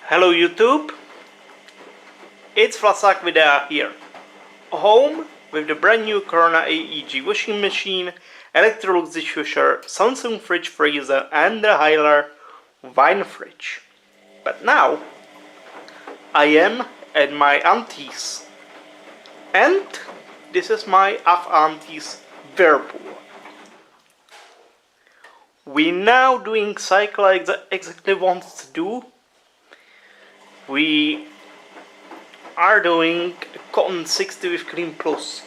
Hello YouTube, it's Vlasak Videa here. Home with the brand new Corona AEG washing machine, Electrolux dishwasher, Samsung fridge freezer and the Hylar wine fridge. But now I am at my auntie's, and this is my auntie's Whirlpool. We now doing cycle exactly wants to do. We are doing cotton 60 with Clean Plus.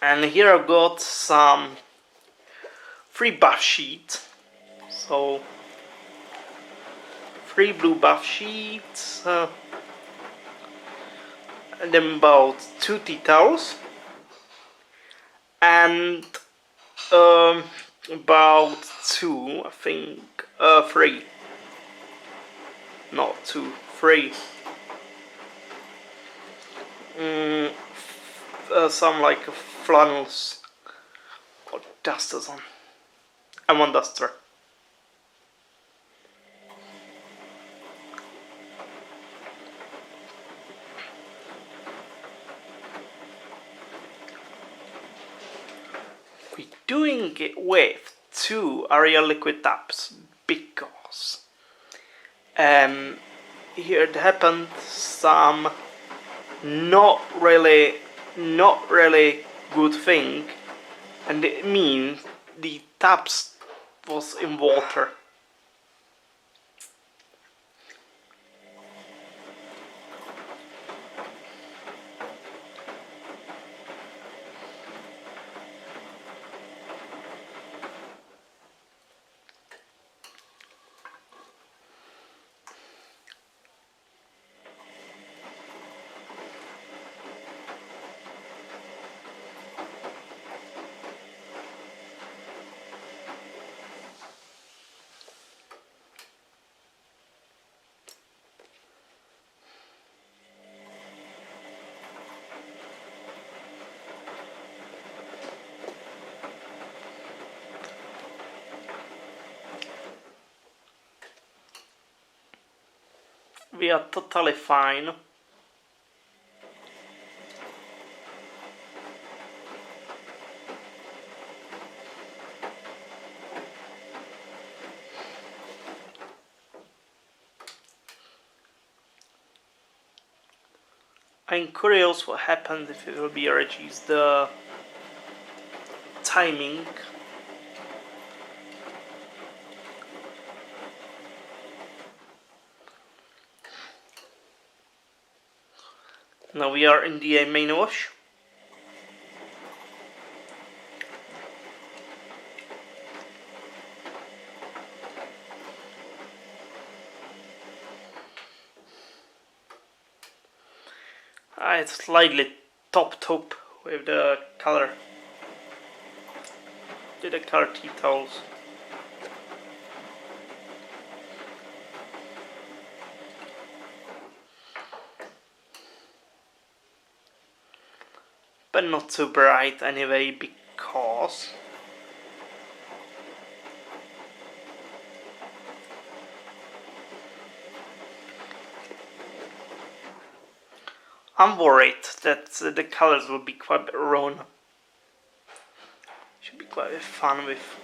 And here I've got some free bath sheets. So 3 blue bath sheets, and then about 2 tea towels, and about 2, I think, 3. Not 2, 3. Some like flannels or dusters on, and 1 duster. We're doing it with 2 Ariel liquid taps because here it happened some not really good thing, and it means the taps was in water. We are totally fine. I'm curious what happens if it will be reduced the timing. Now we are in the main wash. It's slightly topped up with the color. Did the color tea towels. But not too bright anyway, because I'm worried that the colors will be quite a bit raw. Should be quite a bit fun with.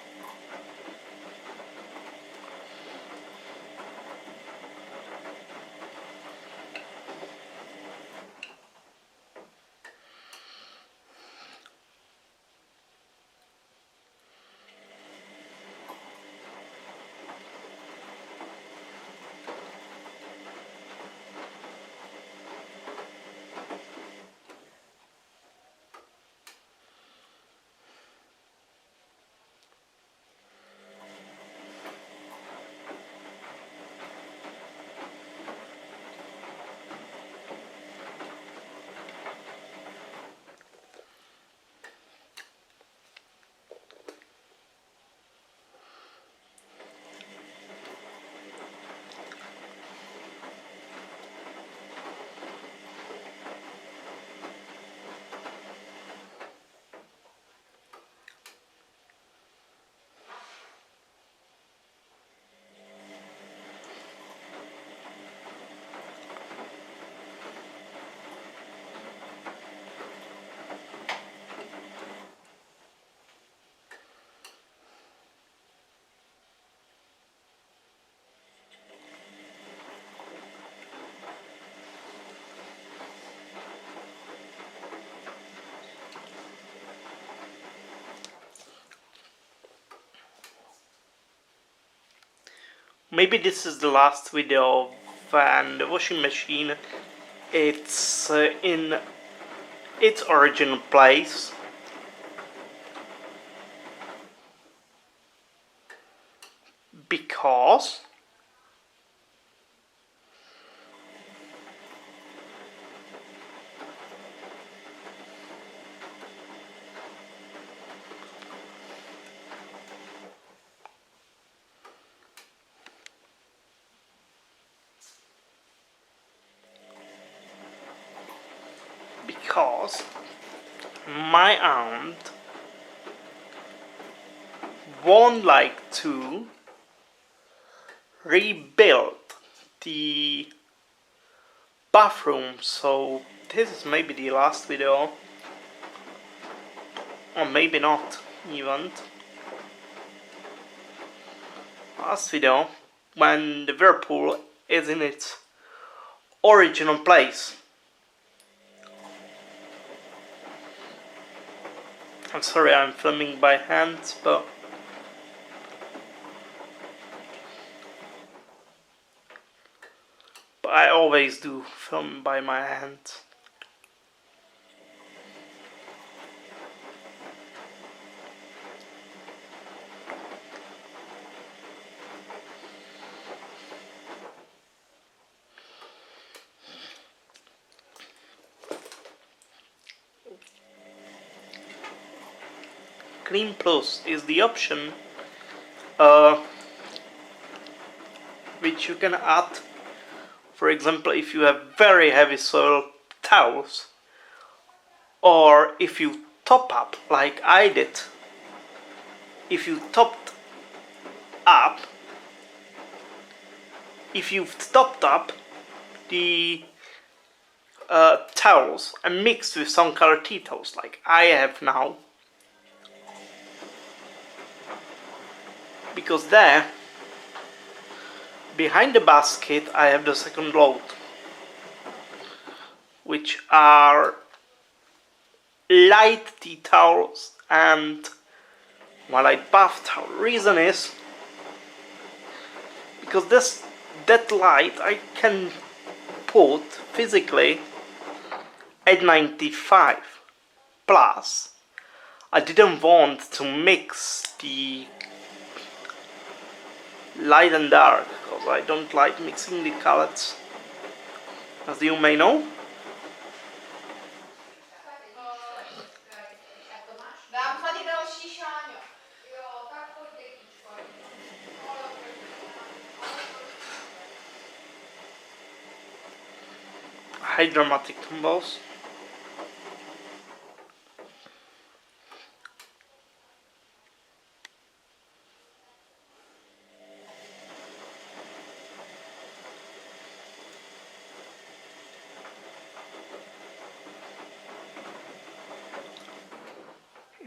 maybe this is the last video when the washing machine it's in its original place. Because my aunt won't like to rebuild the bathroom, so this is maybe the last video, or maybe not even. Last video when the Whirlpool is in its original place. I'm sorry I'm filming by hand, but I always do film by my hand. Clean Plus is the option which you can add. For example, if you have very heavy soil towels, or if you top up like I did, if you've topped up the towels and mixed with some color tea towels like I have now, because there behind the basket I have the second load, which are light tea towels and light bath towel. Reason is because that light I can put physically at 95 plus. I didn't want to mix the light and dark because I don't like mixing the colors, as you may know. Hydromatic tumbles.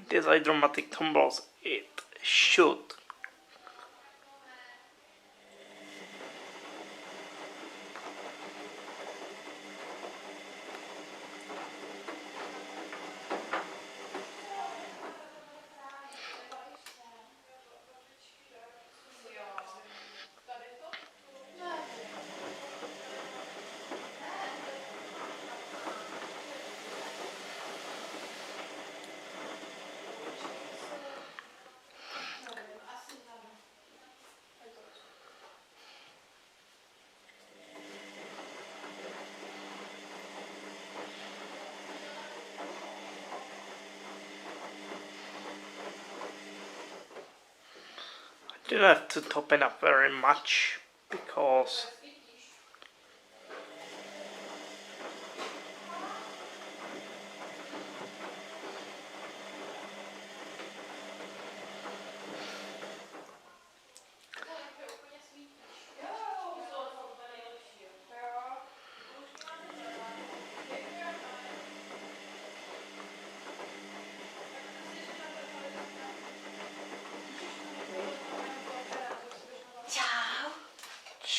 These hydromatic tumbles, it should didn't have to top it up very much because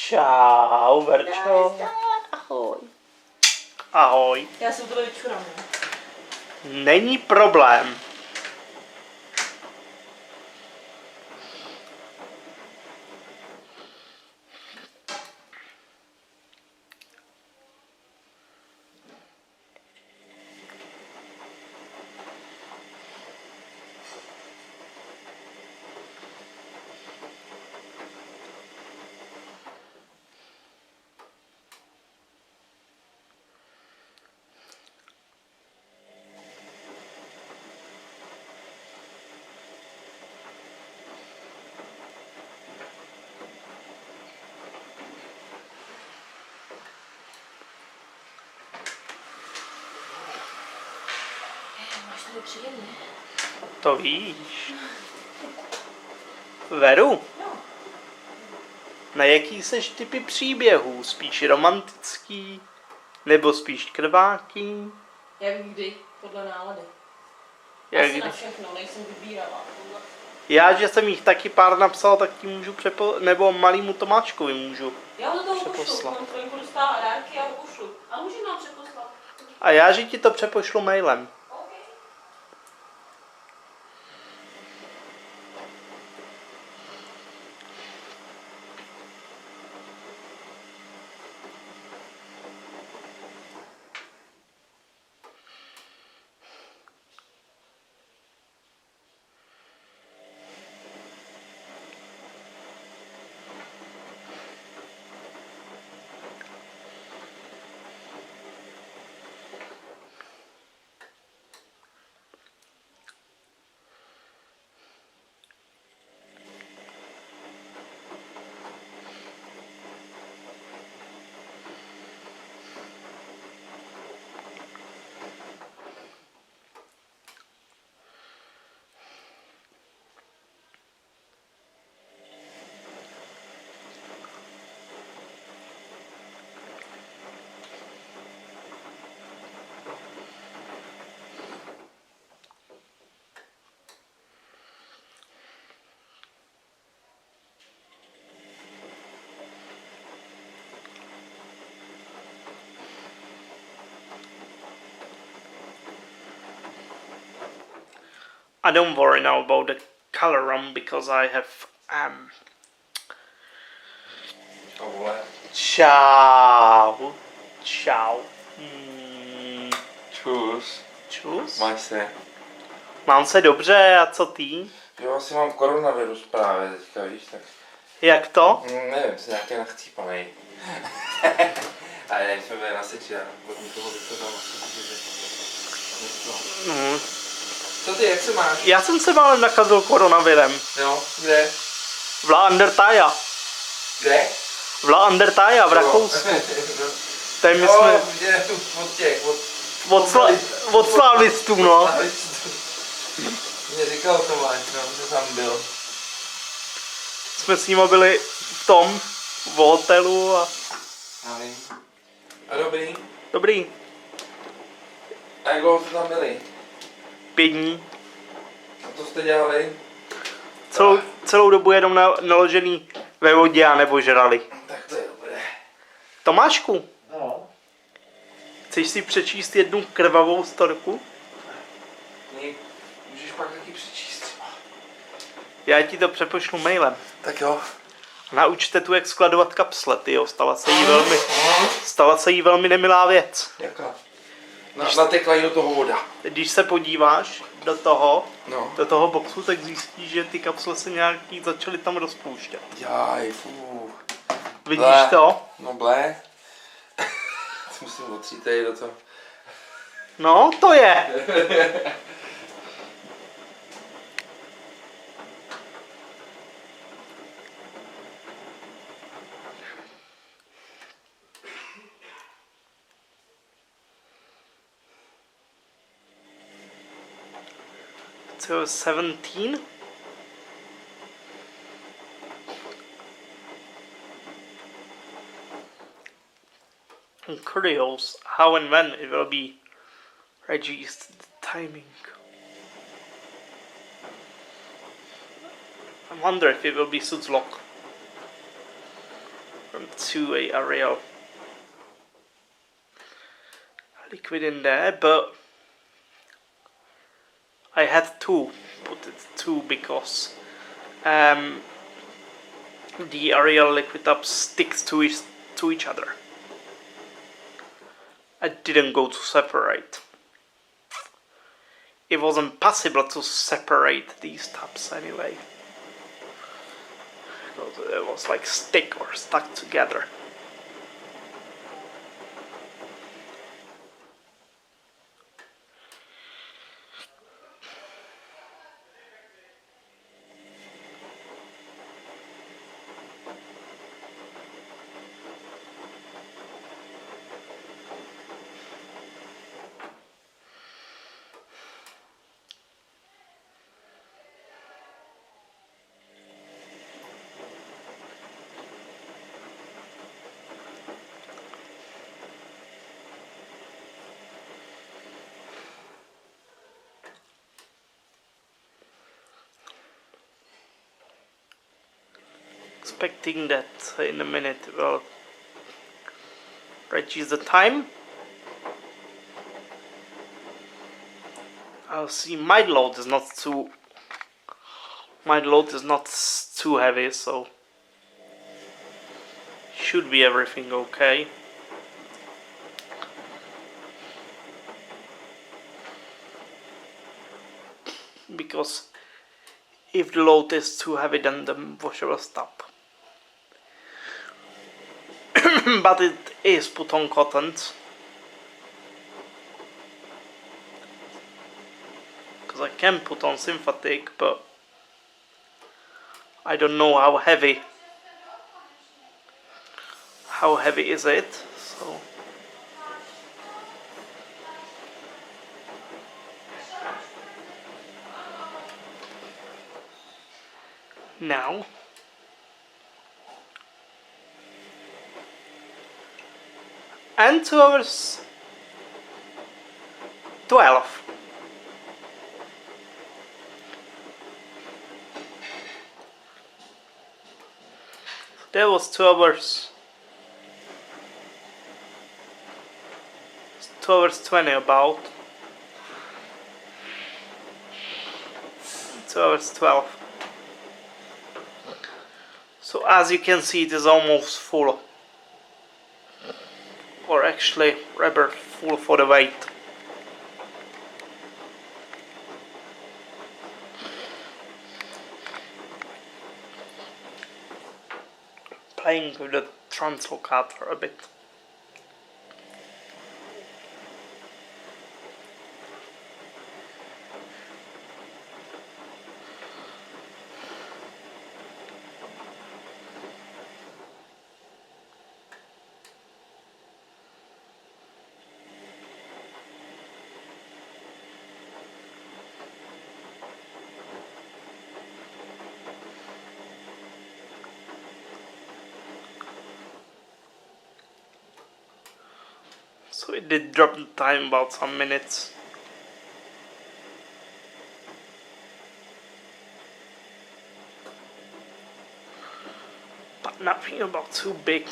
Čau, Verčo. Ahoj. Ahoj. Já jsem to vyčurám. Není problém. Máš tady příjemně. To víš. Veru, Jo. na jaký seš typy příběhů? Spíš romantický? Nebo spíš krváký? Jak kdy, podle nálady. Jak Asi kdy? na všechno, nejsem vybírala. Já, že jsem jich taky pár napsal, tak ti můžu nebo malýmu Tomáčkovi můžu. Já ho do toho pošlu, Přeposlat. mám trojku dostala dárky a ho pošlu. A můžeš nám přeposlat. A já, že ti to přepošlu mailem. OK. I don't worry now about the color run because I have A vole. Čau. Čus. Čus. Máš se? Mám se dobře, a co ty? Jo, asi mám koronavirus právě teďka, víš, tak... Jak to? Nevím, jsem nějaký nachcípanej. Ale nevím, jsme byli na seči a od nikoho bych to tam asi Mm. Co ty, jak se máš? Já jsem se málem nakazil koronavirem. Jo, kde? V La Undertaja. Kde? V La Undertaja v Rakousku. Tady my Jo, jsme kde tu od těch, od slávistů, no. Mě říkal Tomáš, no, že tam byl. Jsme s nimi byli v tom, v hotelu a... Já vím. A dobrý? Dobrý, A jak dlouho jste tam byli? 5 dní. A co jste dělali? Celou dobu jenom naložený ve vodě a nebo žrali. Tak to je dobré. Tomášku, No. chceš si přečíst jednu krvavou storku? Můžeš pak taky přečíst třeba. Já ti to přepošlu mailem. Tak jo. Naučte tu, jak skladovat kapsle, tyjo. Stala se jí velmi nemilá věc. Jaká? Natekla jí do toho voda. Když se podíváš do toho boxu, tak zjistíš, že ty kapsle se nějaký začaly tam rozpouštět. Jaj, fů. Vidíš Blé. to? No blé. Musím otřít tady do toho. No, to je. So 17? I'm curious how and when it will be registered, the timing. I wonder if it will be Suds lock from 2A Ariel. Liquid in there, but I had to put it 2 because the Ariel liquid up sticks to each other. I didn't go to separate. It was impossible to separate these tubs anyway. Because it was like stick or stuck together. expecting that in a minute we'll reduce the time. I'll see my load is not too heavy, so should be everything okay. Because if the load is too heavy, then the washer will stop. But it is put on cotton. Because I can put on synthetic, but I don't know how heavy. How heavy is it? So now and 2 hours 12. That was 2 hours. 2 hours 20 about. 2 hours 12. So as you can see, it is almost full. Or actually rather full for the weight. Playing with the translocator a bit. So it did drop the time about some minutes. But nothing about too big.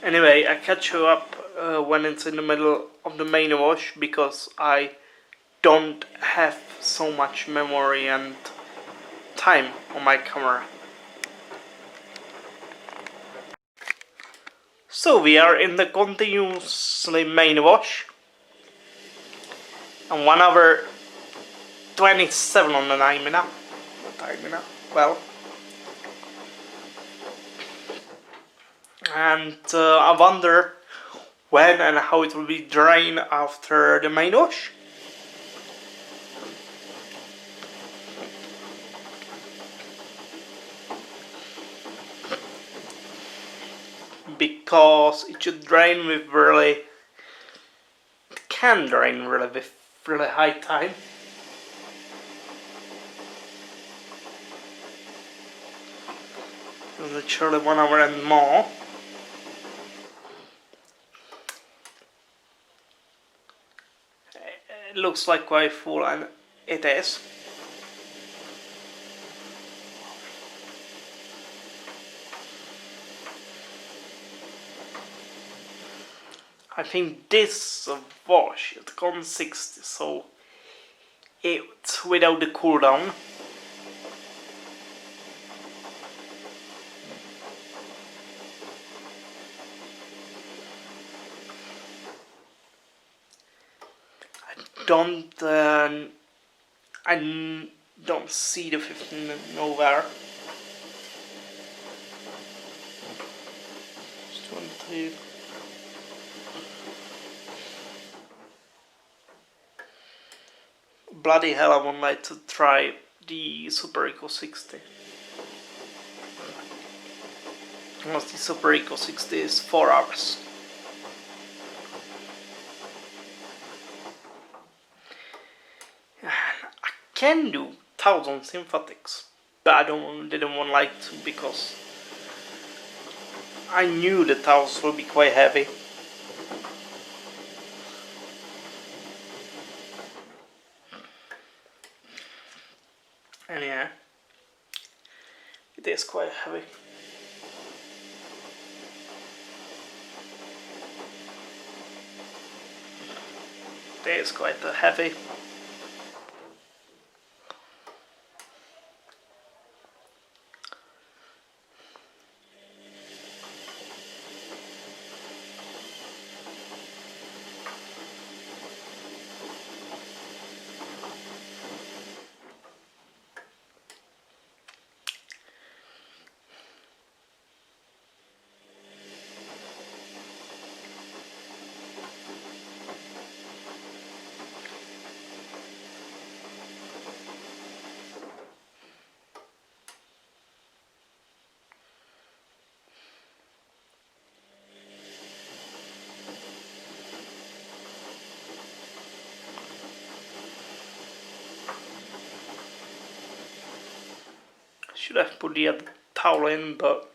Anyway, I catch you up when it's in the middle of the main wash because I don't have so much memory and time on my camera. So we are in the continuously main wash and 1 hour 27 on the timer. Well, and I wonder when and how it will be drained after the main wash. Because it should drain with really, it can drain really with really high time. And literally 1 hour and more. It looks like quite full, and it is. I think this wash is gone 60, so it's without the cooldown. I don't see the 15 nowhere. see. Bloody hell, I would like to try the Super Eco 60. Because the Super Eco 60 is 4 hours. I can do 1000 synthetics, but I didn't want like to because I knew the towels would be quite heavy. And yeah, it is quite heavy. It is quite heavy. Should have put the other towel in, but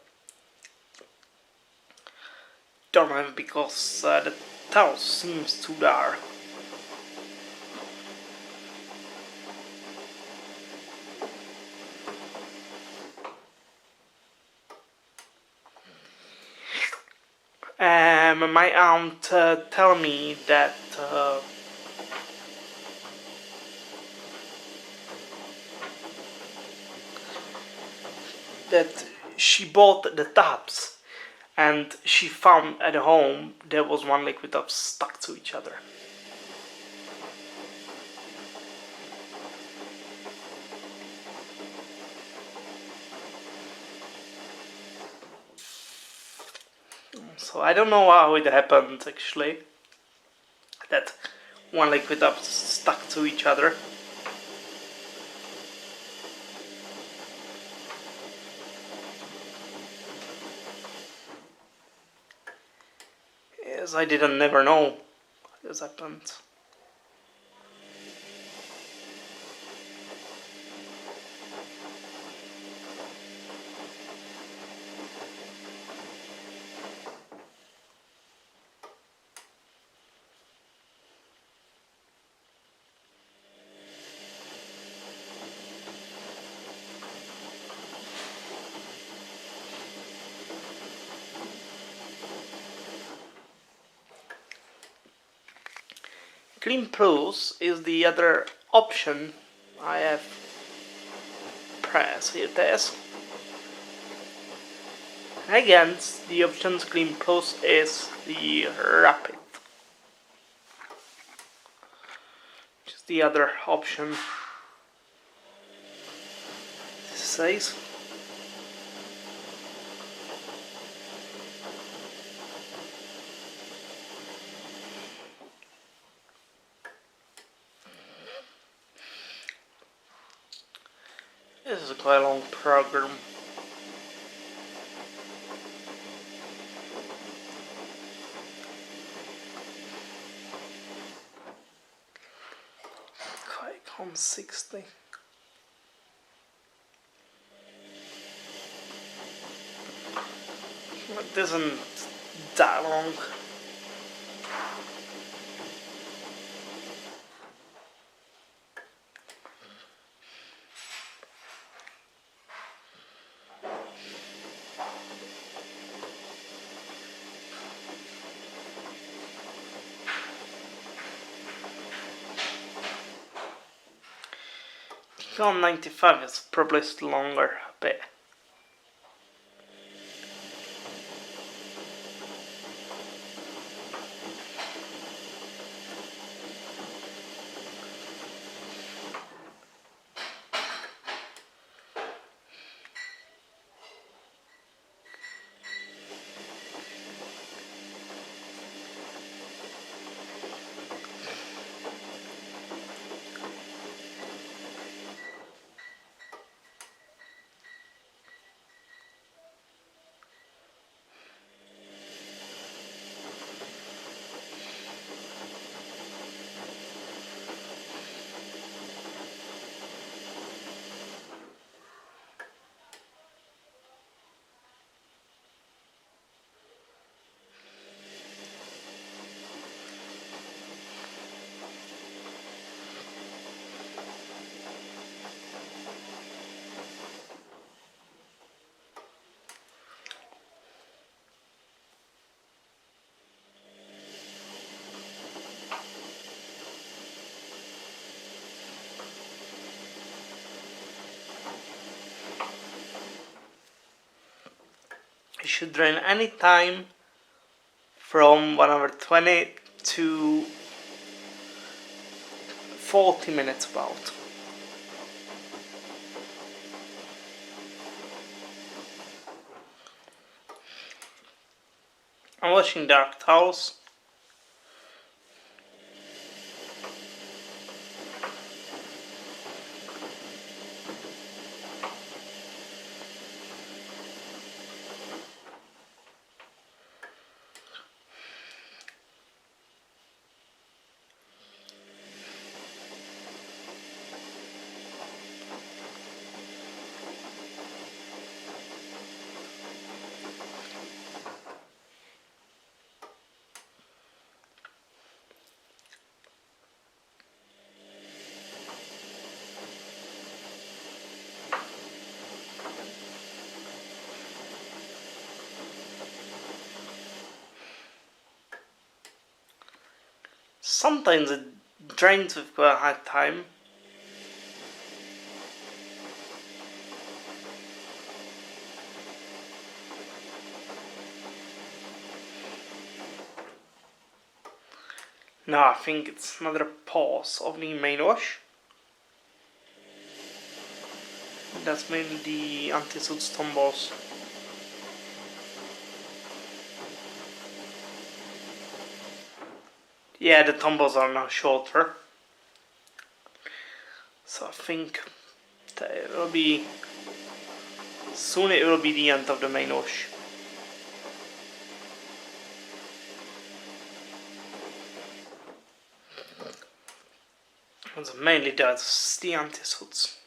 don't have because the towel seems too dark. My aunt tell me that she bought the tubs and she found at home there was one liquid tub stuck to each other. So I don't know how it happened actually, that one liquid tub stuck to each other. Yes, I didn't never know this happened. Clean Plus is the other option I have pressed. Here it is. Against the options Clean Plus is the Rapid, which is the other option. This says. This is a quite long program. Quite 60. It isn't that long. On 95 is probably still longer a bit. should drain any time from 1 hour 20 to 40 minutes about. I'm washing dark towels. Sometimes it drains with quite a hard time. Now I think it's another pause of the main wash. That's mainly the anti-Suds tumbles. Yeah, the tumbles are now shorter. So I think that it will be... soon it will be the end of the main wash. And so mainly that's the anti-Suds.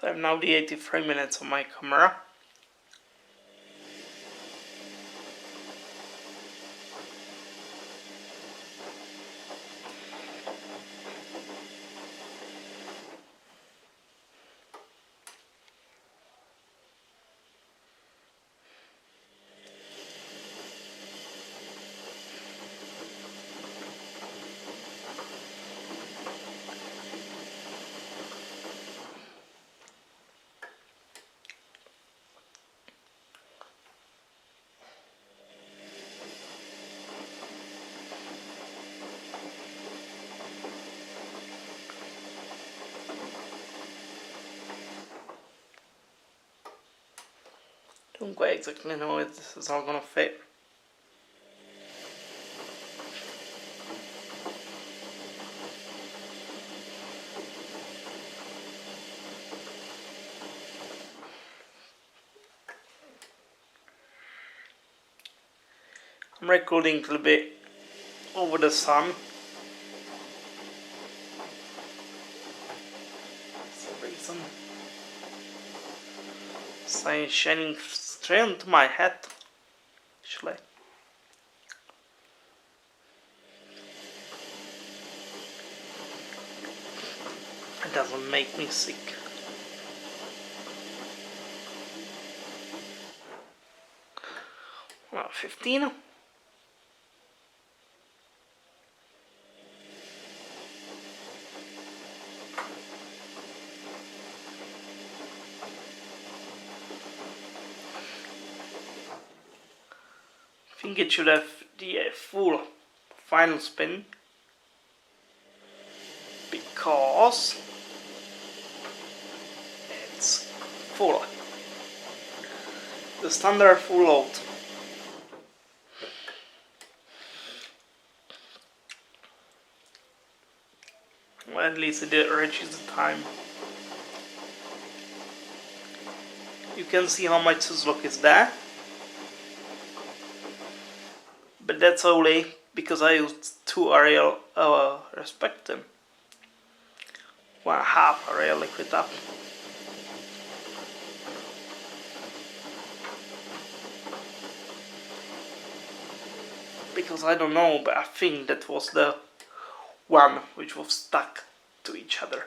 So I have now the 83 minutes on my camera. Don't quite exactly know if this is all gonna fit. I'm recording a little bit over the sun. For some reason. Sun is shining straight onto my head. Actually. It doesn't make me sick. Well, 15. think it should have the full final spin, because it's full. The standard full load. Well, at least it reaches the time. You can see how much lock is there. But that's only because I used 2 Ariel respecting. 1/2 Ariel liquid up. Because I don't know, but I think that was the one which was stuck to each other.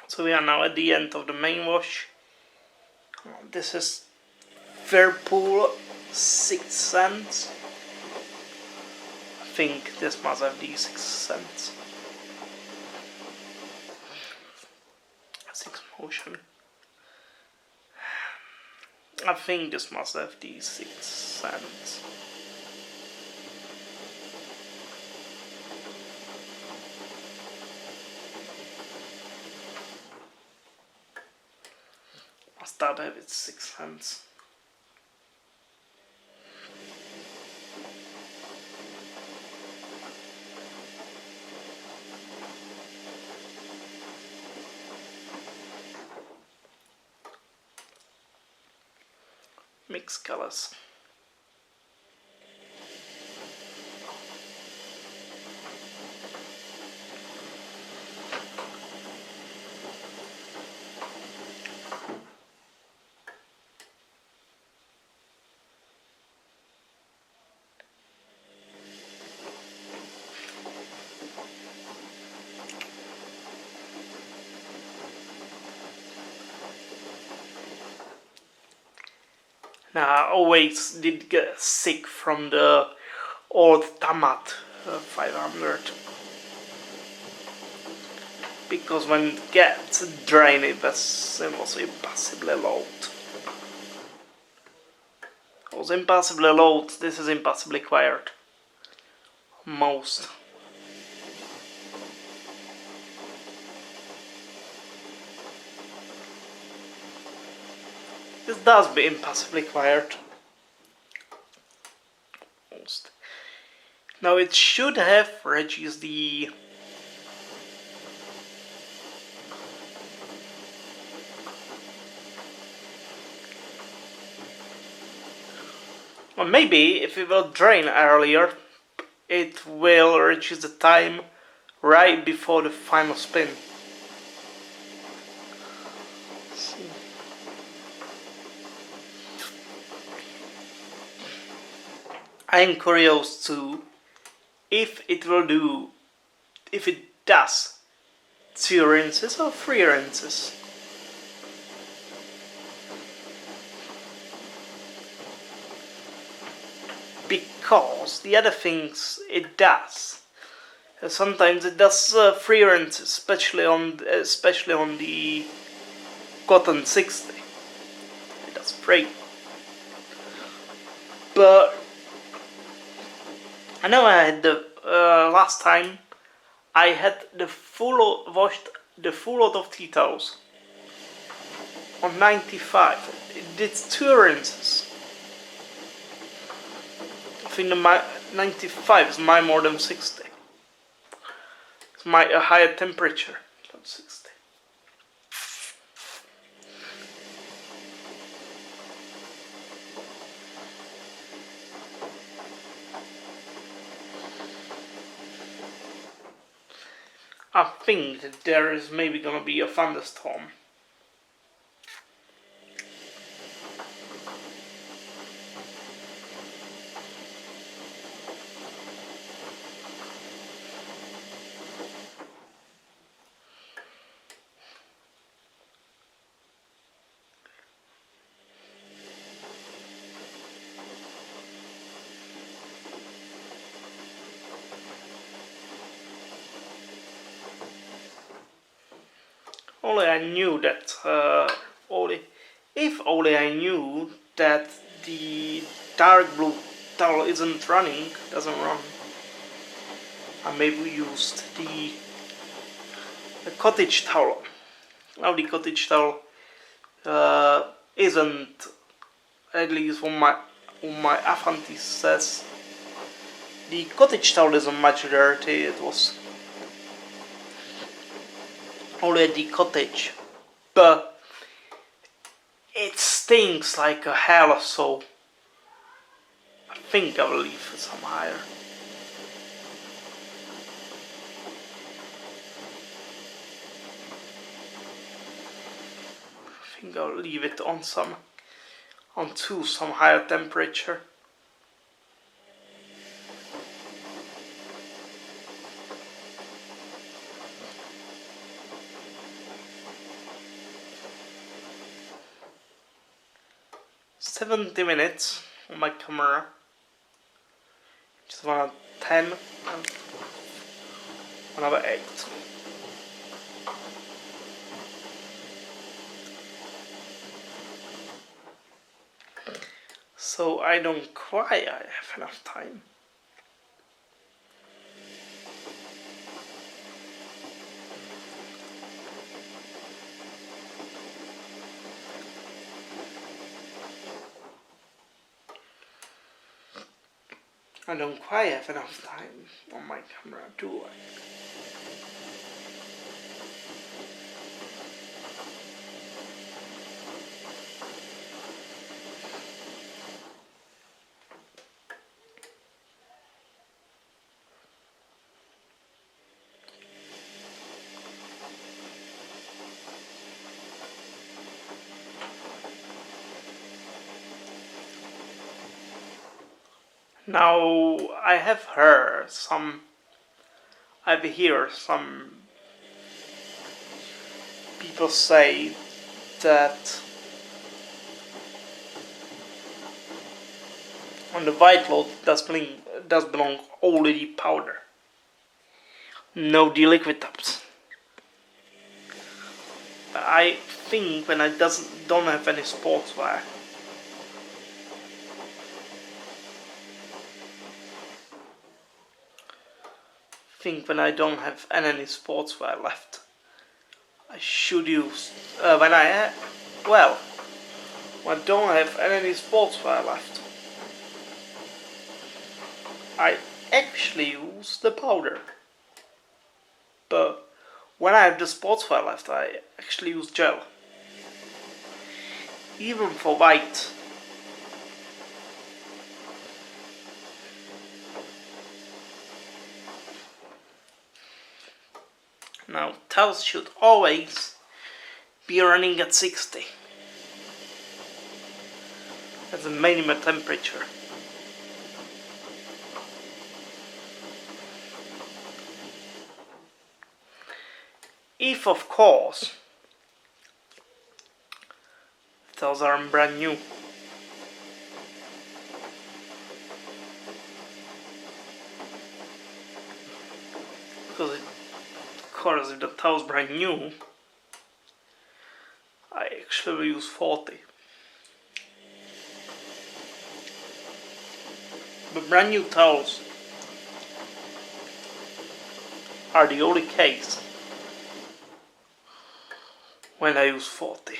So we are now at the end of the main wash. This is Whirlpool 6 cents. I think this must have the 6 cents. 6 motion. I think this must have the 6 cents. Must that have its 6 cents? Mix colors. Now, I always did get sick from the old Tamat 500, because when it gets drained it was impossibly loud. It was impossibly loud, this is impossibly quiet. Most. This does be impossibly quiet. Almost. Now it should have reduced the or maybe if it will drain earlier, it will reduce the time right before the final spin. I am curious too if it does 2 rinses or 3 rinses. Because the other things it does, sometimes it does 3 rinses, especially on the Cotton 60. It does 3. But I know I had the last time I had washed the full load of tea towels on 95. It did 2 rinses. I think the 95 is my more than 60. It's my higher temperature than 60. I think that there is maybe gonna be a thunderstorm. Only I knew that. If only I knew that the dark blue towel doesn't run. I maybe used the cottage towel. Now the cottage towel isn't, at least on my Afanti says, the cottage towel isn't much dirty. It was only the cottage, but it stinks like a hell. So I think I will leave it some higher. I think I'll leave it on some higher temperature. "70 minutes on my camera. Just 110 and another 8. So I don't quite have enough time. I don't quite have enough time on my camera, do I? Now I have heard some people say that on the white load does belong only the powder, no the liquid tops. But I think when I don't have any sportswear, left, I should use when I don't have any sportswear left, I actually use the powder. But when I have the sportswear left, I actually use gel. Even for white. Now, towels should always be running at 60. That's the minimum temperature. If, of course, towels are brand new. Because of course, if the towel's brand new, I actually use 40. But brand new towels are the only case when I use 40.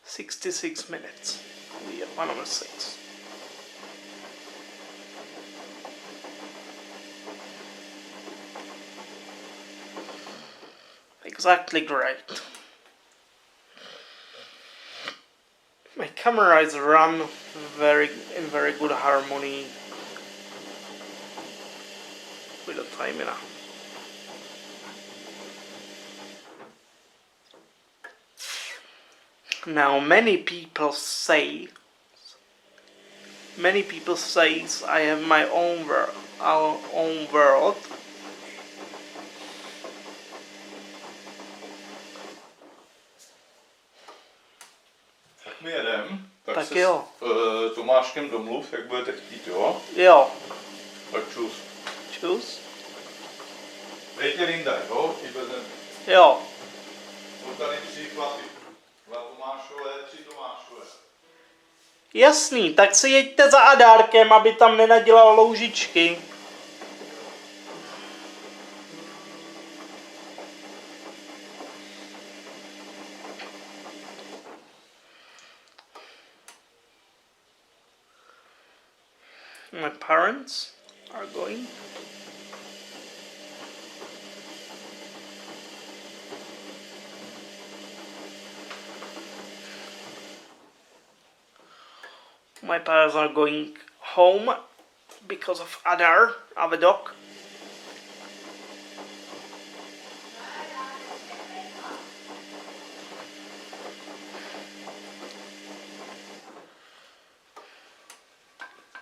66 minutes. We are 106. Exactly great. My camera is run in very good harmony with the timer. Now many people say I have my own world. Tak my jedem, tak se jo. s Tomáškem domluv, jak budete chtít, jo? Jo. Tak čus. Čus. Dej tě Linda, jo? I bez Jo. Jsou tady příklady. 2 Tomášové, 3 Tomášové. Jasný, tak si jeďte za Adárkem, aby tam nenadělal loužičky. My parents are going. My parents are going home because of Adar, our dog.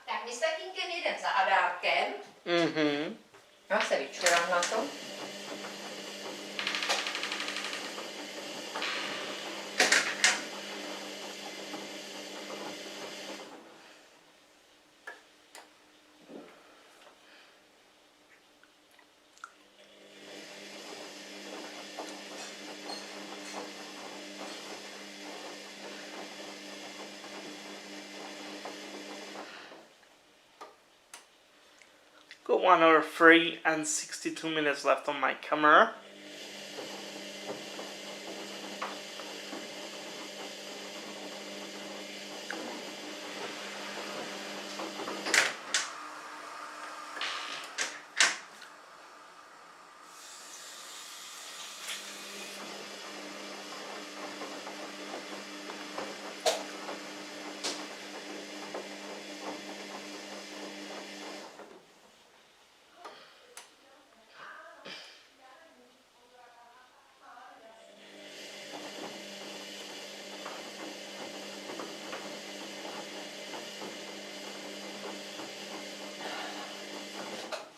Tak my s tatínkem jedem za Adárkem. Mhm. Já se vyčurám na to. Got 1 hour 3 and 62 minutes left on my camera.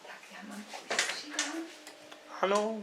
Tak já mám vystřídám. Ano.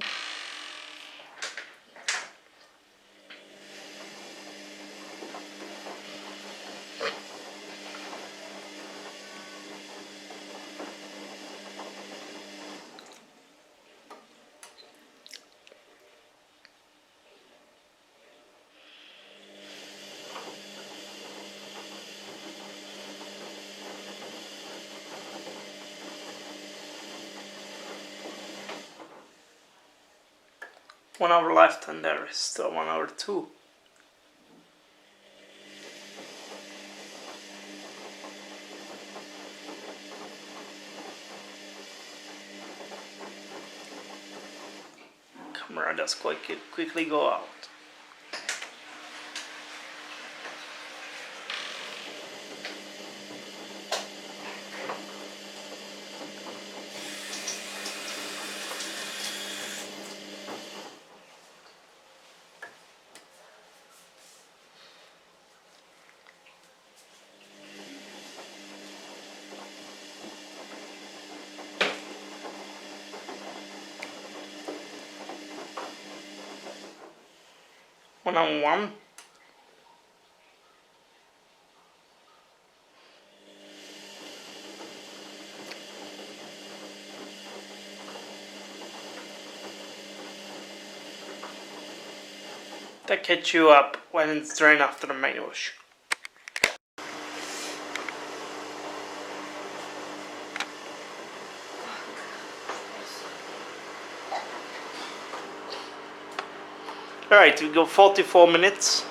One hour left and there is still 1 hour 2. Camera does quickly go out. One on one. That catch you up when it's drained after the main wash. Alright, we go 44 minutes.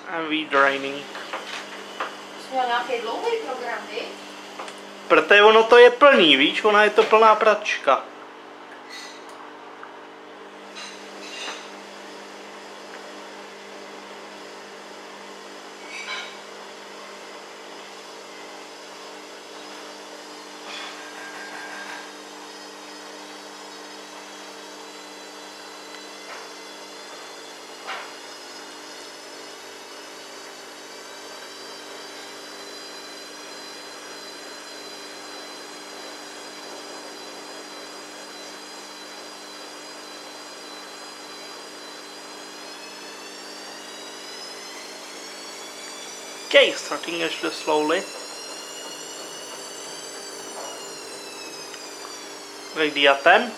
And we draining. Jsi měl nějaký dlouhý program, viď? Protože ono to je plný, víš, ona je to plná pračka. Okay, starting actually slowly. Like the attempt.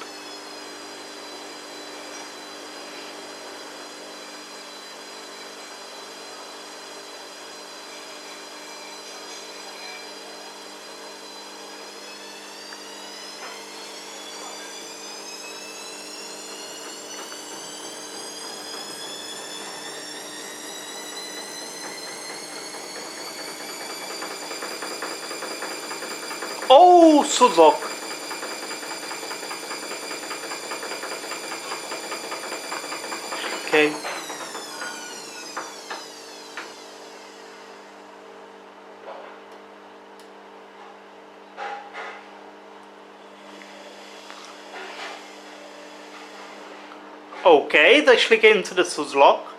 Ooh, Suds lock. Okay. Okay, it's actually getting to the Suds lock.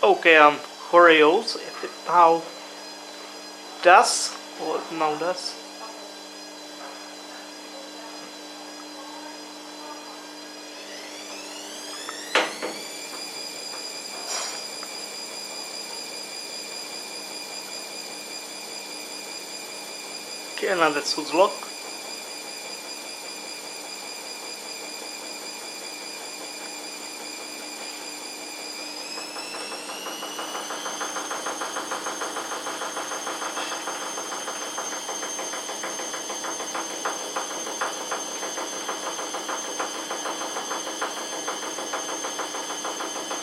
Okay, Oreos, if it now does, or it now does. Okay, another Suds lock.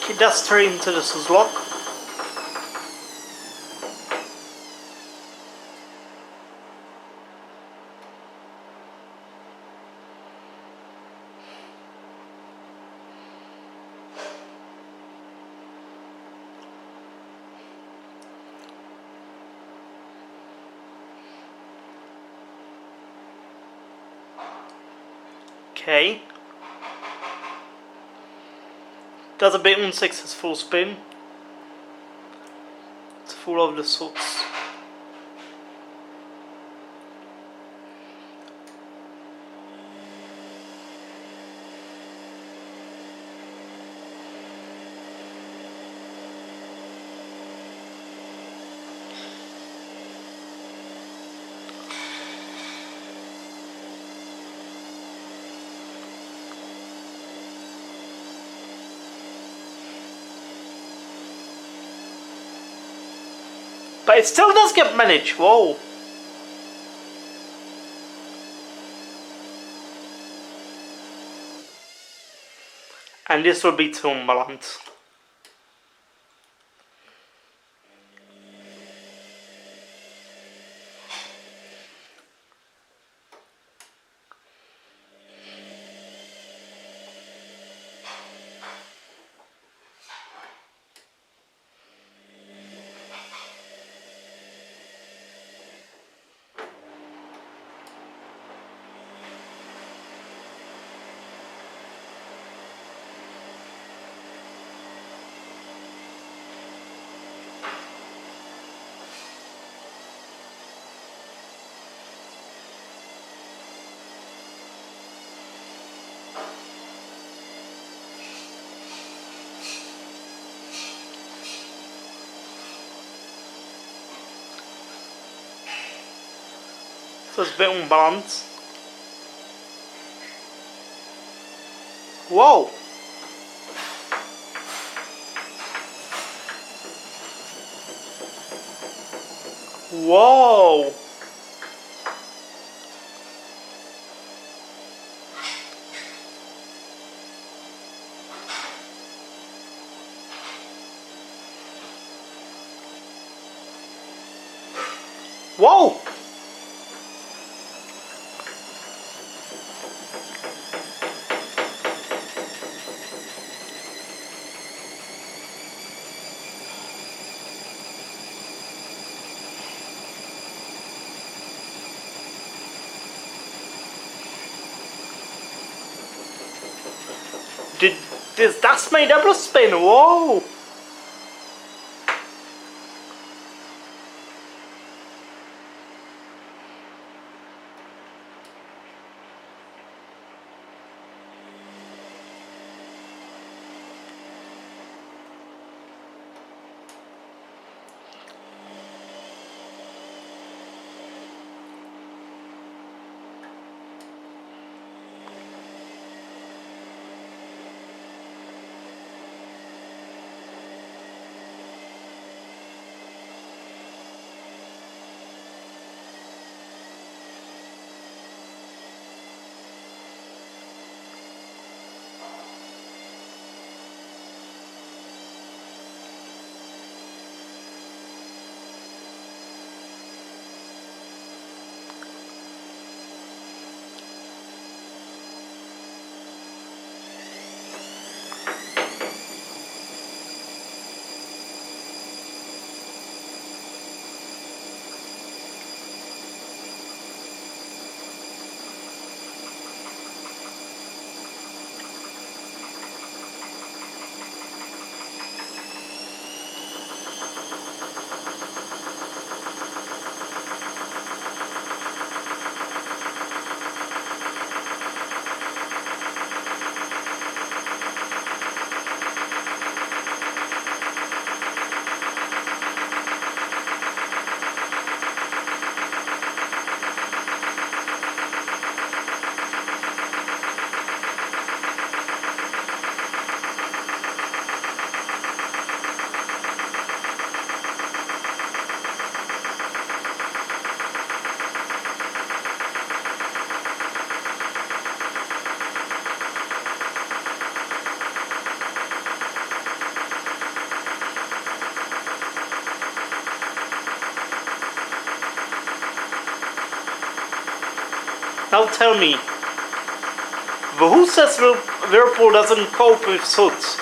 He does straight into the Suds lock. Okay. Does a bit unsuccessful spin. It's full of the Suds. But it still does get managed. Whoa. And this will be too unbalanced. So it's a bit unbalanced. Whoa! Whoa! Whoa! Did this? That's my double spin. Whoa! Now tell me, who says Whirlpool doesn't cope with Suds?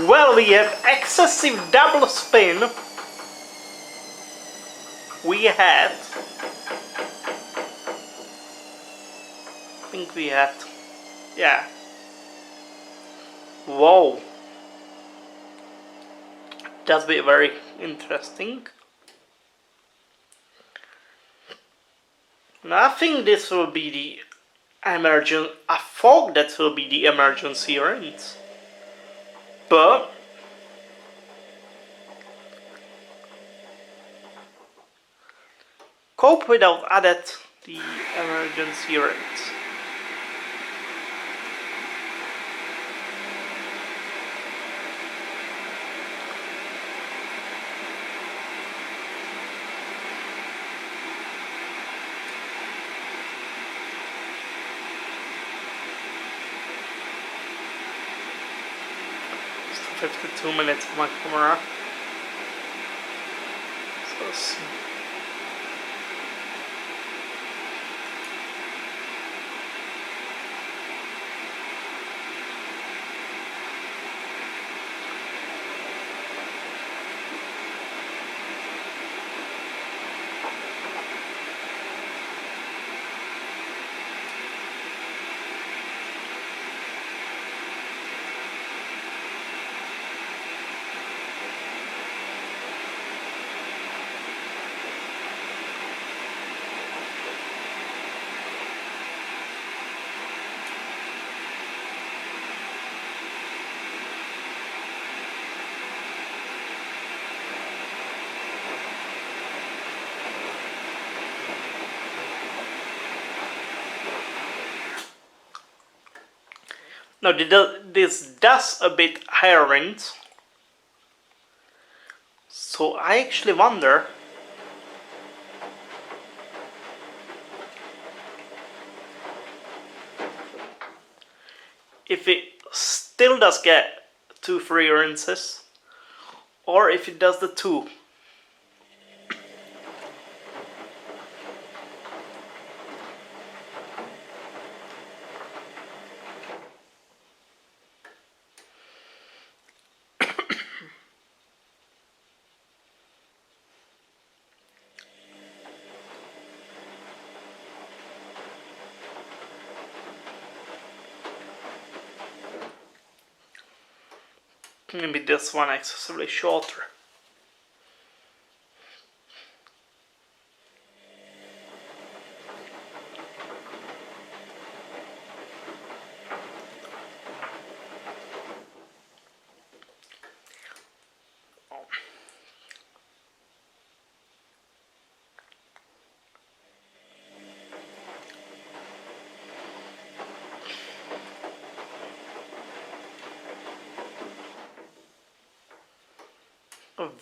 Well, we have excessive double spin. We had... I think we had... Yeah. Whoa. That's be very interesting. Now, I think this will be the emergency... I thought that will be the emergency rinse. But... cope without added the emergency rinse. Still 52 minutes of my camera. So let's see. Now this does a bit higher rinse, so I actually wonder if it still does get 2 free rinses, or if it does the 2. Maybe this one excessively shorter.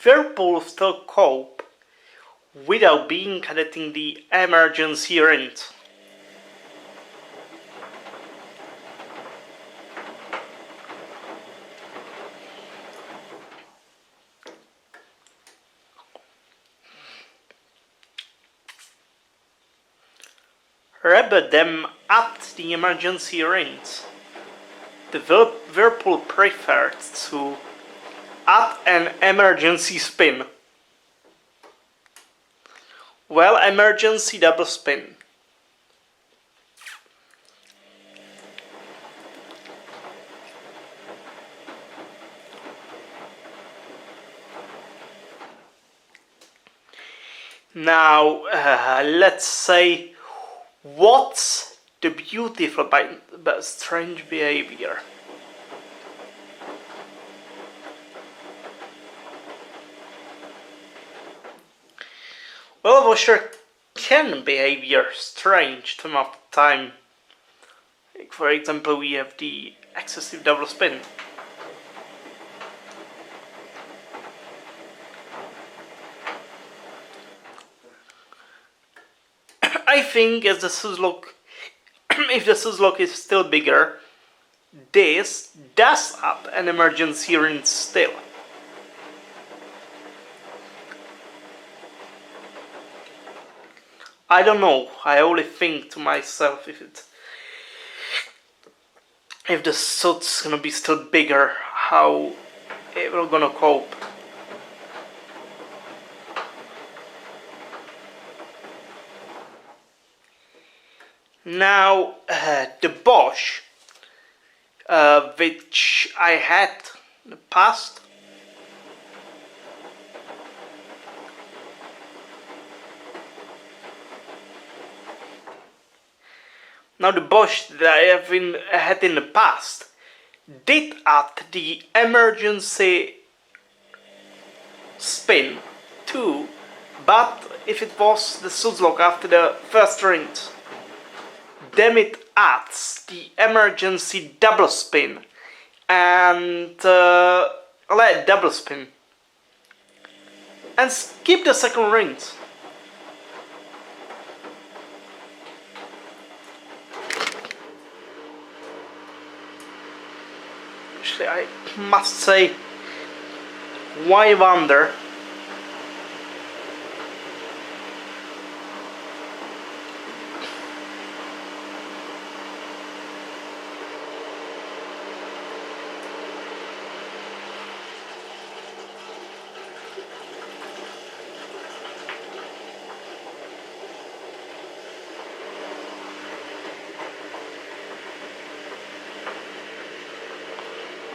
Whirlpool still cope without being adding the emergency rinse. Rather than add the emergency rinse, the Whirlpool preferred to add an emergency spin. Well, emergency double spin. Now, let's say, what's the beautiful but strange behavior? Well, a washer can behave strange time after time. Like for example, we have the excessive double spin. I think as the Suds lock, if the Suds lock is still bigger, this does add an emergency rinse still. I don't know. I only think to myself if the Suds gonna be still bigger, how it will gonna cope. Now the Bosch, which I had in the past. Now the Bosch that I had in the past did add the emergency spin too, but if it was the Suds lock after the first rinse, then it adds the emergency double spin and let double spin and skip the second rinse. Actually, I must say, why wonder?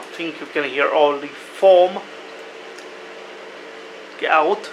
I think you can hear all the foam get out.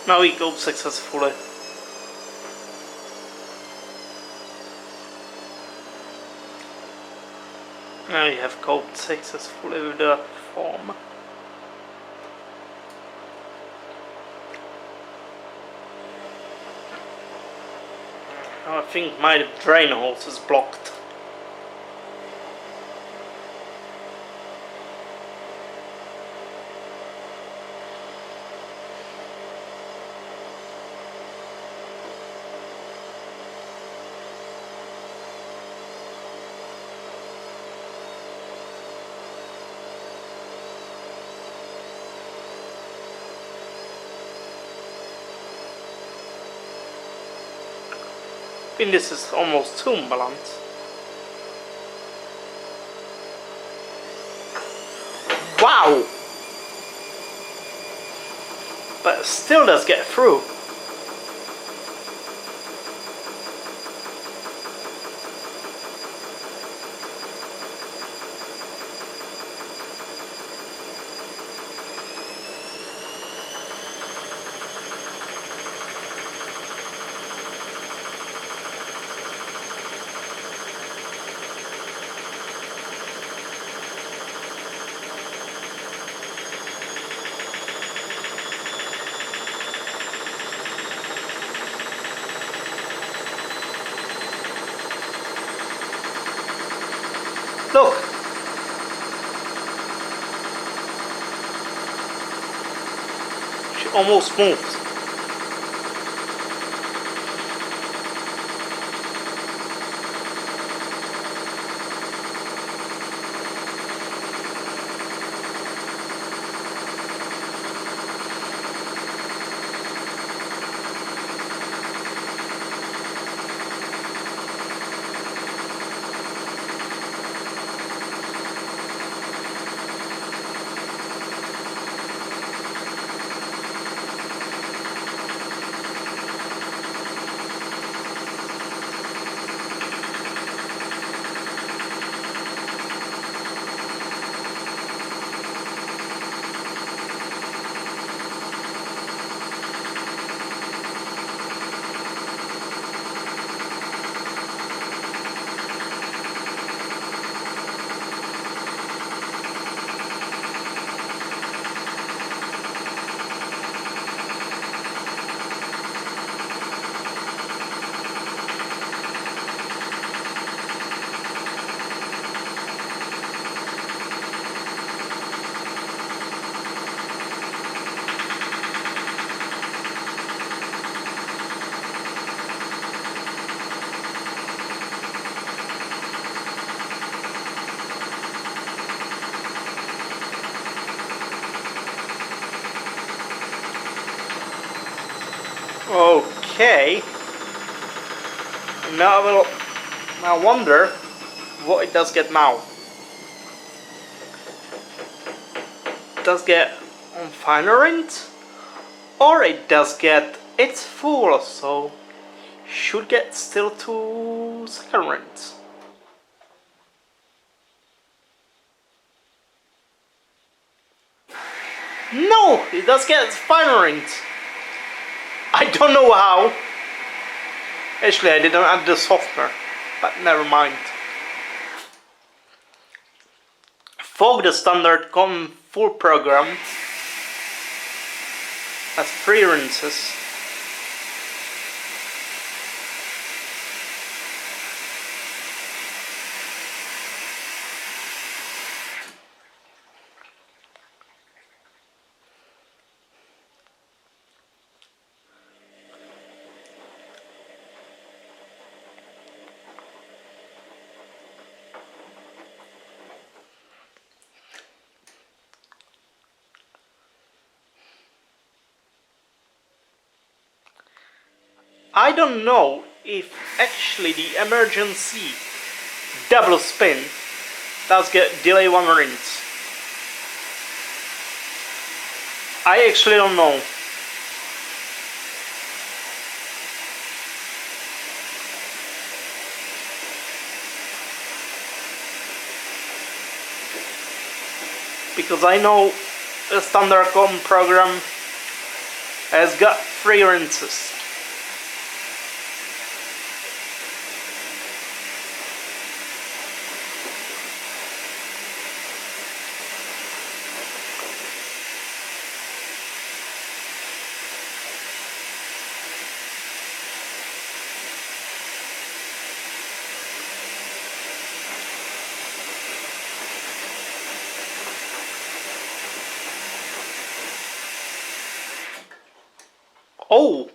Now we go successfully. Now we have coped successfully with the foam. Now I think my drain hose is blocked. think this is almost too balanced. Wow! But it still does get through. Look! She almost moved. Okay. Now I wonder what it does get now. It does get on final rint, or it does get it's full, so should get still to second rint. No, it does get final rint. I don't know how. Actually, I didn't add the software, but never mind. For the standard full program, has 3 rinses. I don't know if actually the emergency double spin does get delay 1 rinse. I actually don't know. Because I know the standard program has got 3 rinses. Oh!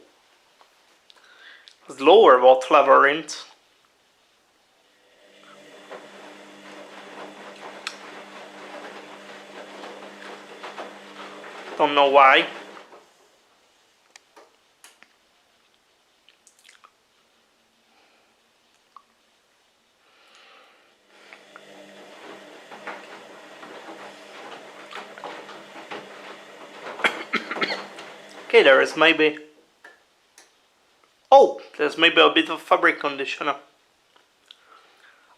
It's lower water level rint. Don't know why. Okay, there is maybe... Oh, there's maybe a bit of fabric conditioner.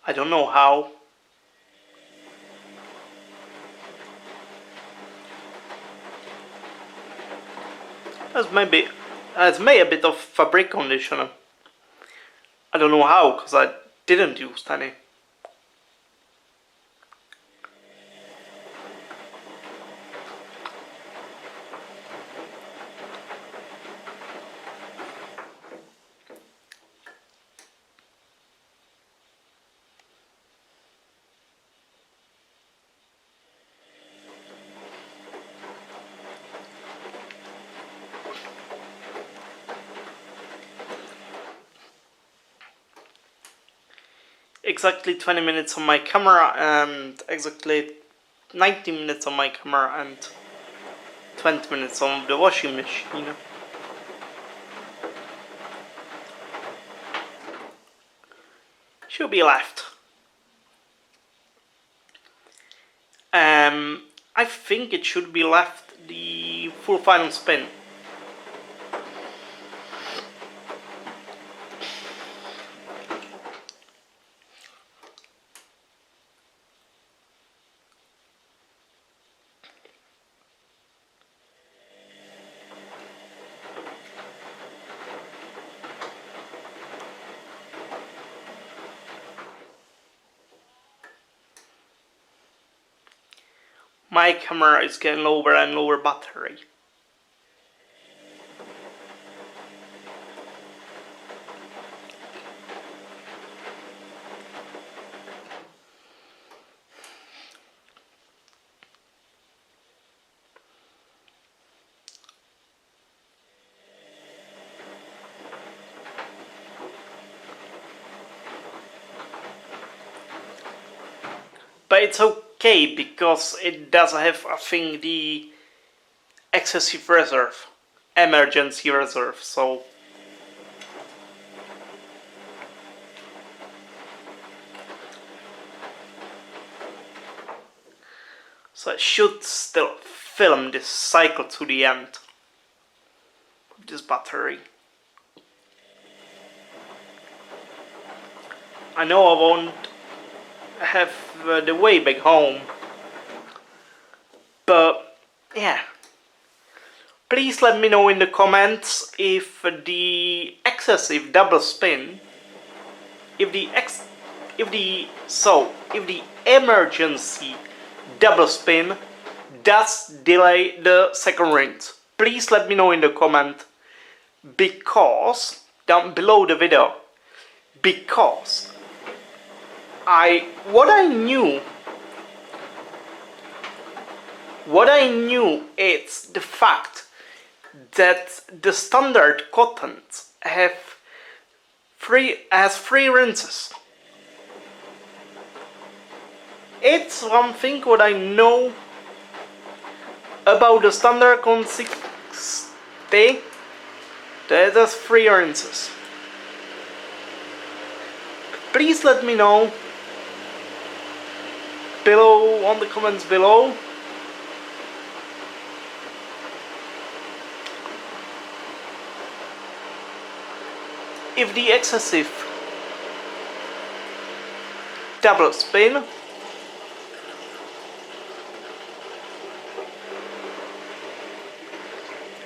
I don't know how. There's maybe a bit of fabric conditioner. I don't know how, because I didn't use any. Exactly 20 minutes on my camera and exactly 90 minutes on my camera and 20 minutes on the washing machine. Should be left. I think it should be left the full final spin. My camera is getting lower and lower battery. But it's okay because it does have, I think, the excessive reserve, emergency reserve, so I should still film this cycle to the end with this battery. I know I won't have the way back home, but yeah. Please let me know in the comments if the excessive double spin, if the emergency double spin does delay the second rinse. Please let me know in the comment, because down below the video, because what I knew is the fact that the standard cottons has three rinses. It's one thing what I know about the standard cotton 60, that has 3 rinses. Please let me know below on the comments below if the excessive double spin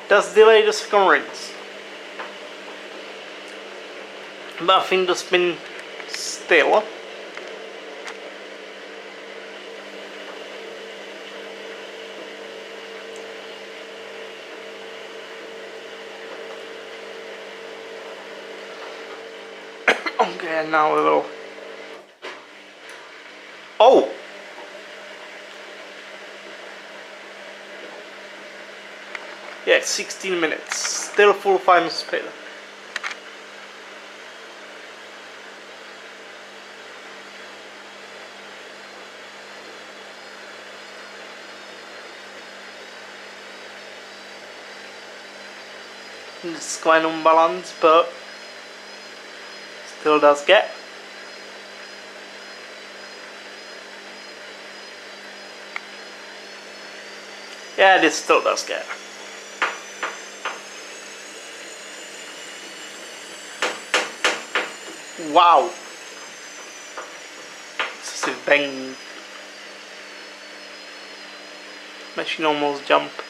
does delay the second rinse. But I think the spin still okay, now we will. Oh! Yeah, 16 minutes. Still full final spin. It's quite unbalanced, but still does get. Yeah, this still does get. Wow! Excessive bang. Machine almost jumped.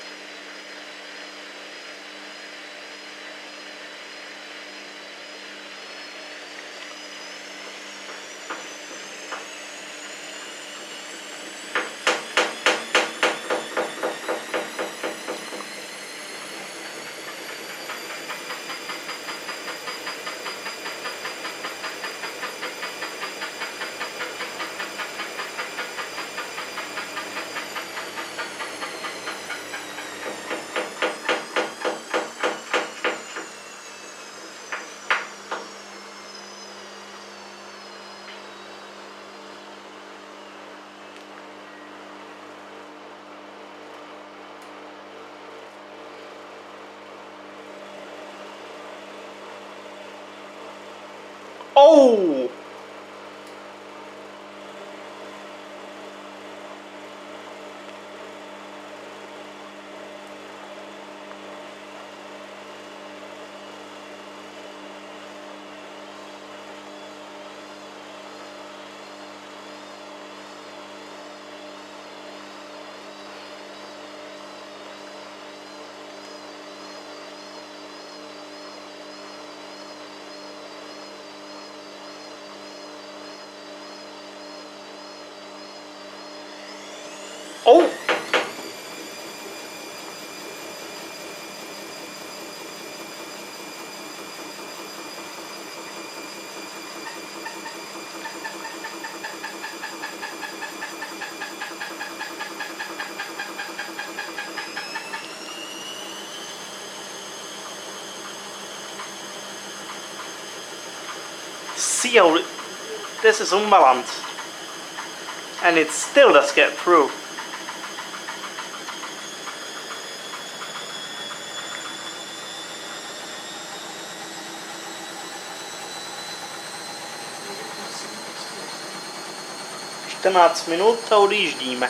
Oh! Oh! See how this is unbalanced, and it still does get through. Minut a odjíždíme.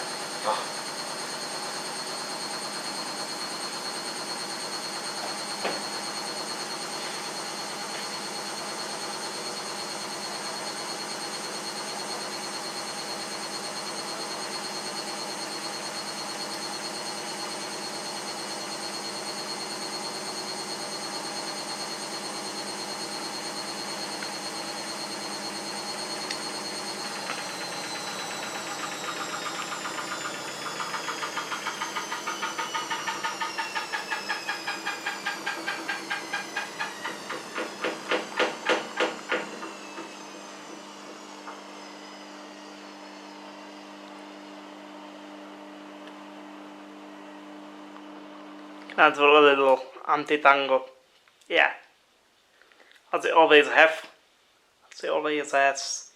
That's a little anti-tango. Yeah. As it always have. As it always has.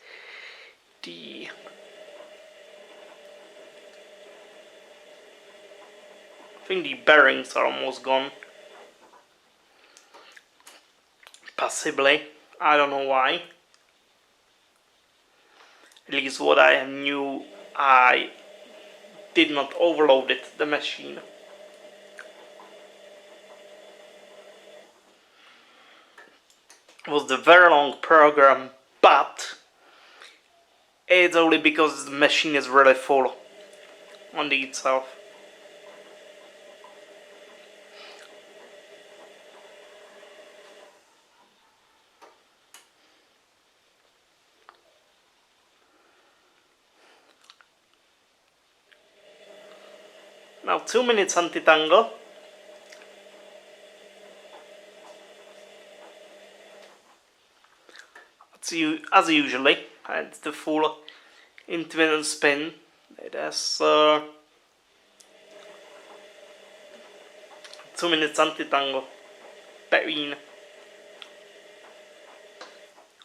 I think the bearings are almost gone. Possibly. I don't know why. At least what I knew, I did not overload it, the machine. It was a very long program, but it's only because the machine is really full on the itself. Now 2 minutes anti-tango. As usually, it's the full intermittent spin. It has 2 minutes anti-tango between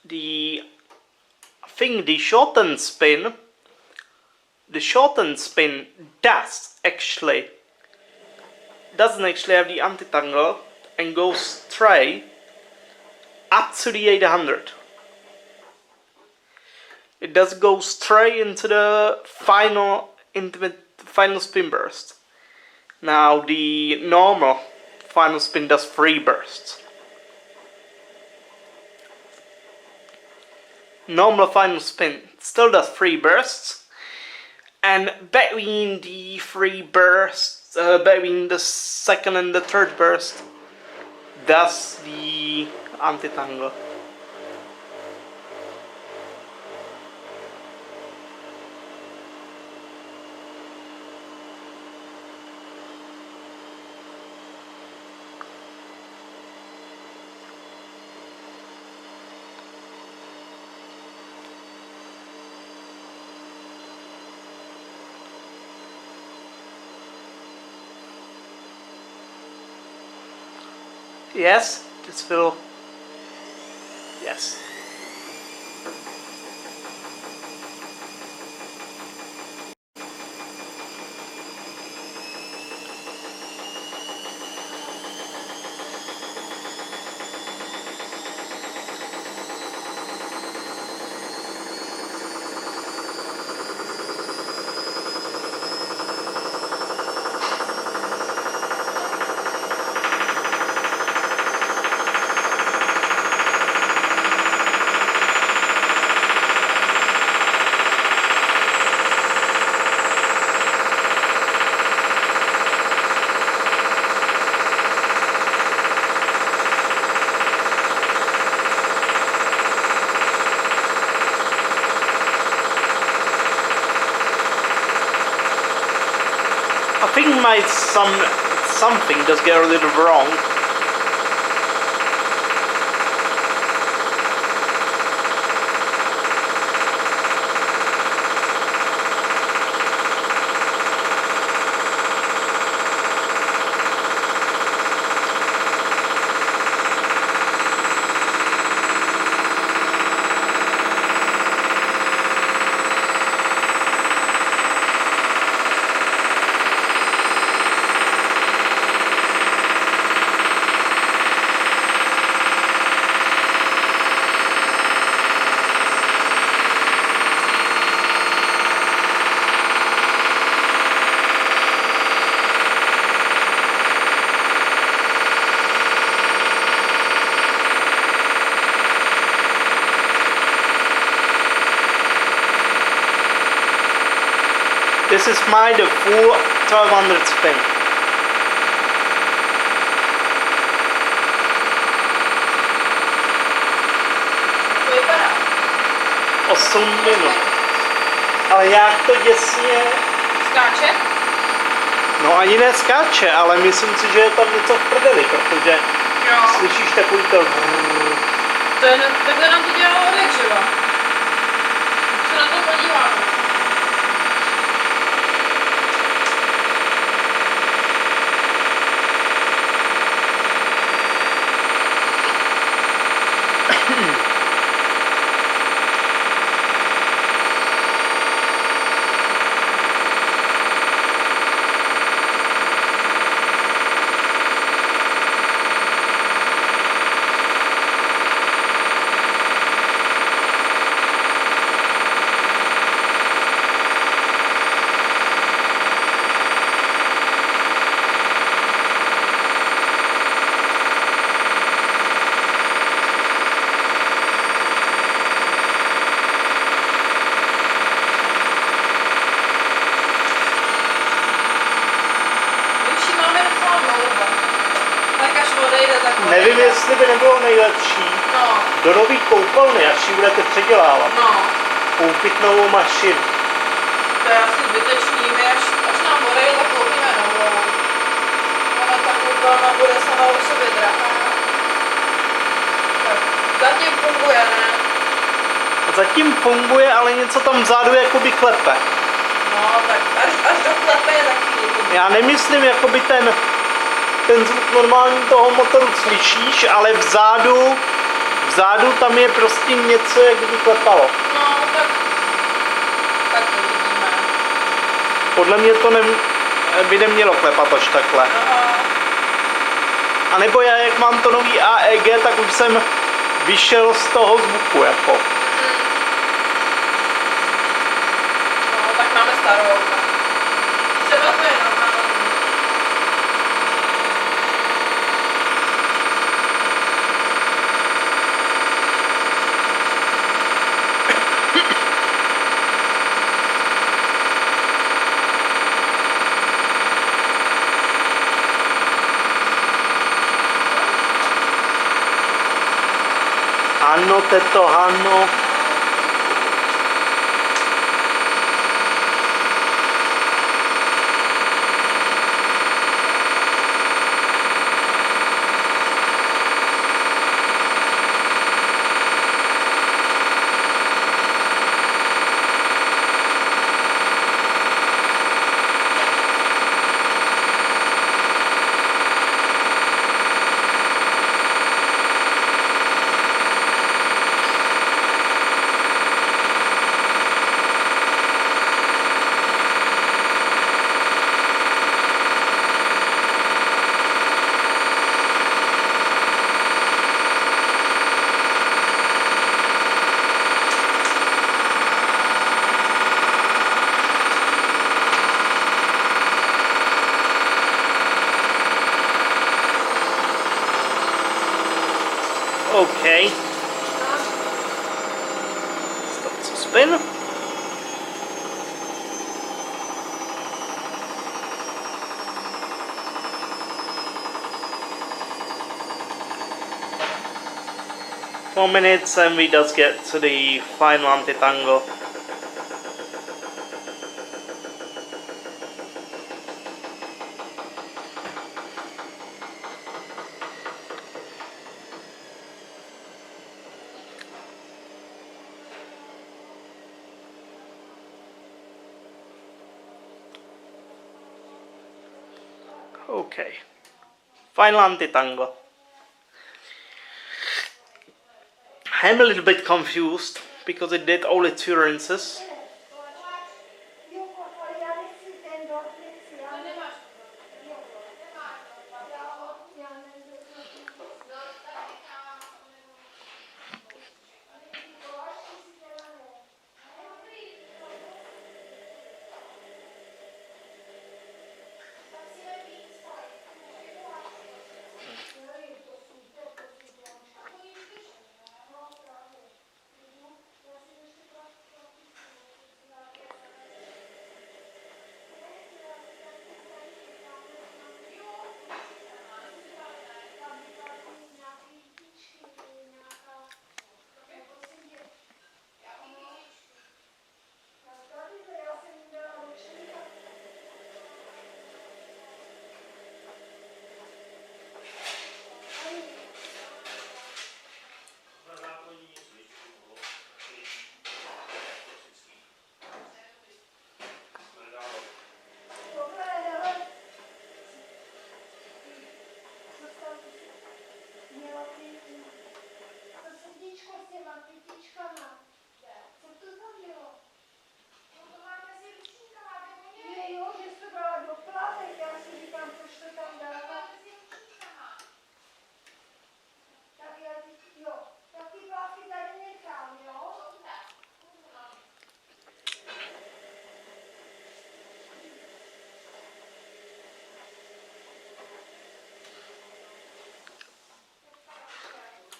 the the shortened spin doesn't actually have the anti-tango and goes straight up to the 800. It does go straight into the final spin burst. Now the normal final spin does 3 bursts. normal final spin still does 3 bursts, and between the 3 bursts, between the second and the third burst, does the anti-tangle. Yes, this will. Yes. I think something does get a little wrong. This is the full 1200 spin. To vypadá. 8 minut. Ale jak to děsně... Skáče? No ani neskáče, ale myslím si, že je tam něco v prdeli, protože Jo. slyšíš takový to... To je, takhle nám to dělalo odjakživa. Se na to podíváme. Nevím, jestli by nebylo nejlepší do nový koupelny, až ji budete předělávat, koupit novou mašinu. To je asi zbytečný, my až nám odejde, tak koupíme novou. Ale ta koupelna bude sama o sobě drahá. Tak zatím funguje, ne? Zatím funguje, ale něco tam vzadu jakoby klepe. No, tak až do klepe je taky. Já nemyslím jakoby ten zvuk normální toho motoru slyšíš, ale vzadu tam je prostě něco, jak by klepalo. No, tak to vidíme. Podle mě to by nemělo klepat až takhle. Aha. A nebo já, jak mám to nový AEG, tak už jsem vyšel z toho zvuku, jako. No, tak máme starou. Třeba to je normální. Hanno, teto, Hanno. Okay. Start to spin. Four minutes and we just get to the final anti-tango. Okay, final anti-tango. I'm a little bit confused because it did all its appearances.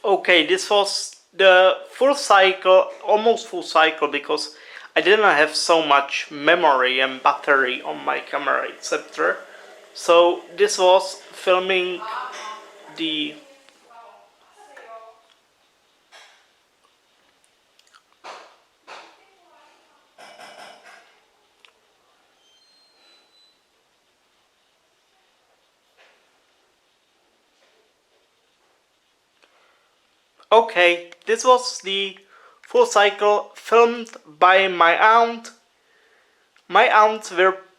Okay, this was the full cycle, almost full cycle, because I didn't have so much memory and battery on my camera, etc. So this was filming the Okay, this was the full cycle filmed by my aunt. My aunt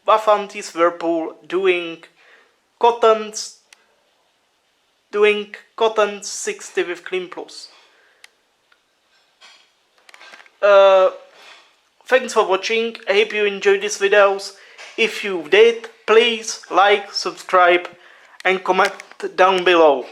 Auntie's Whirlpool doing cottons 60 with Clean Plus. Thanks for watching. I hope you enjoyed these videos. If you did, please like, subscribe and comment down below.